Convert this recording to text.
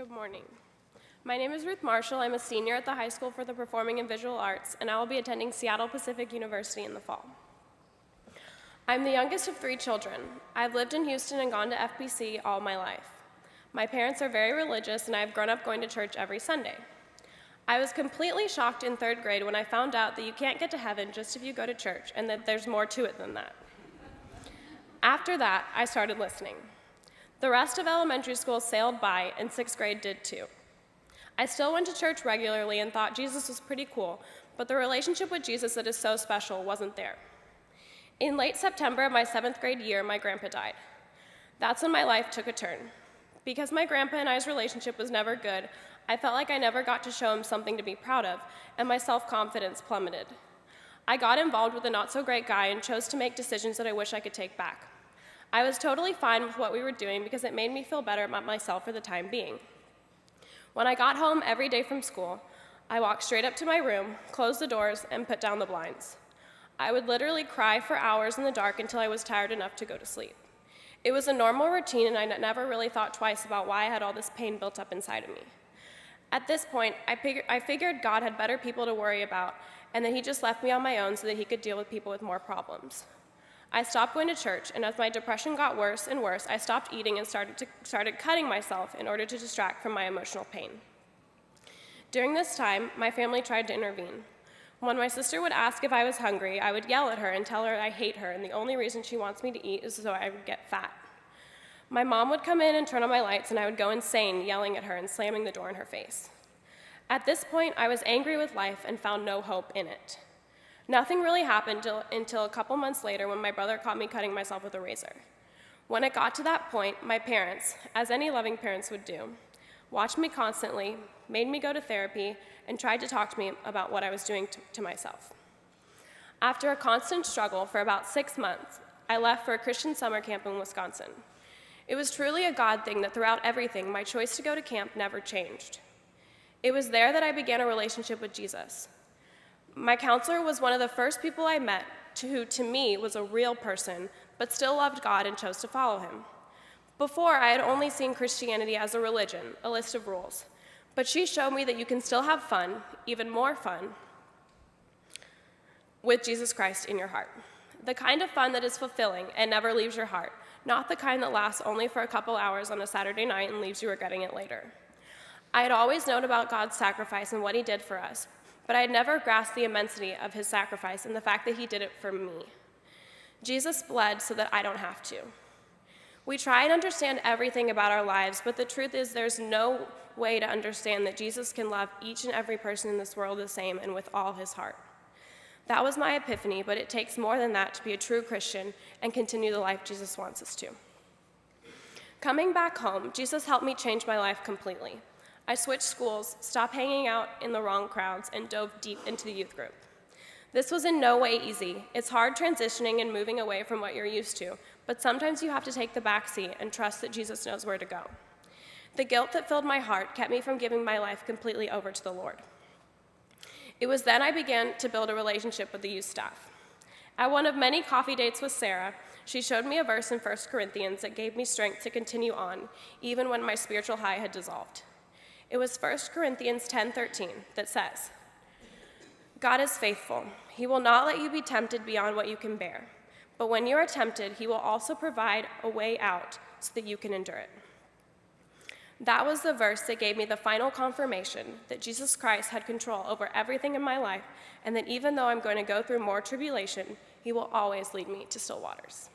Good morning. My name is Ruth Marshall. I'm a senior at the High School for the Performing and Visual Arts, and I will be attending Seattle Pacific University in the fall. I'm the youngest of 3 children. I've lived in Houston and gone to FPC all my life. My parents are very religious, and I've grown up going to church every Sunday. I was completely shocked in 3rd grade when I found out that you can't get to heaven just if you go to church, and that there's more to it than that. After that, I started listening. The rest of elementary school sailed by, and 6th grade did too. I still went to church regularly and thought Jesus was pretty cool, but the relationship with Jesus that is so special wasn't there. In late September of my 7th grade year, my grandpa died. That's when my life took a turn. Because my grandpa and I's relationship was never good, I felt like I never got to show him something to be proud of, and my self-confidence plummeted. I got involved with a not-so-great guy and chose to make decisions that I wish I could take back. I was totally fine with what we were doing because it made me feel better about myself for the time being. When I got home every day from school, I walked straight up to my room, closed the doors, and put down the blinds. I would literally cry for hours in the dark until I was tired enough to go to sleep. It was a normal routine, and I never really thought twice about why I had all this pain built up inside of me. At this point, I figured God had better people to worry about, and that he just left me on my own so that he could deal with people with more problems. I stopped going to church, and as my depression got worse and worse, I stopped eating and started cutting myself in order to distract from my emotional pain. During this time, my family tried to intervene. When my sister would ask if I was hungry, I would yell at her and tell her I hate her, and the only reason she wants me to eat is so I would get fat. My mom would come in and turn on my lights, and I would go insane yelling at her and slamming the door in her face. At this point, I was angry with life and found no hope in it. Nothing really happened until a couple months later when my brother caught me cutting myself with a razor. When it got to that point, my parents, as any loving parents would do, watched me constantly, made me go to therapy, and tried to talk to me about what I was doing to myself. After a constant struggle for about 6 months, I left for a Christian summer camp in Wisconsin. It was truly a God thing that throughout everything, my choice to go to camp never changed. It was there that I began a relationship with Jesus. My counselor was one of the first people I met who, to me, was a real person, but still loved God and chose to follow him. Before, I had only seen Christianity as a religion, a list of rules. But she showed me that you can still have fun, even more fun, with Jesus Christ in your heart. The kind of fun that is fulfilling and never leaves your heart, not the kind that lasts only for a couple hours on a Saturday night and leaves you regretting it later. I had always known about God's sacrifice and what he did for us, but I had never grasped the immensity of his sacrifice and the fact that he did it for me. Jesus bled so that I don't have to. We try and understand everything about our lives, but the truth is there's no way to understand that Jesus can love each and every person in this world the same and with all his heart. That was my epiphany, but it takes more than that to be a true Christian and continue the life Jesus wants us to. Coming back home, Jesus helped me change my life completely. I switched schools, stopped hanging out in the wrong crowds, and dove deep into the youth group. This was in no way easy. It's hard transitioning and moving away from what you're used to, but sometimes you have to take the back seat and trust that Jesus knows where to go. The guilt that filled my heart kept me from giving my life completely over to the Lord. It was then I began to build a relationship with the youth staff. At one of many coffee dates with Sarah, she showed me a verse in 1 Corinthians that gave me strength to continue on, even when my spiritual high had dissolved. It was 1 Corinthians 10:13 that says, God is faithful. He will not let you be tempted beyond what you can bear. But when you are tempted, he will also provide a way out so that you can endure it. That was the verse that gave me the final confirmation that Jesus Christ had control over everything in my life, and that even though I'm going to go through more tribulation, he will always lead me to still waters.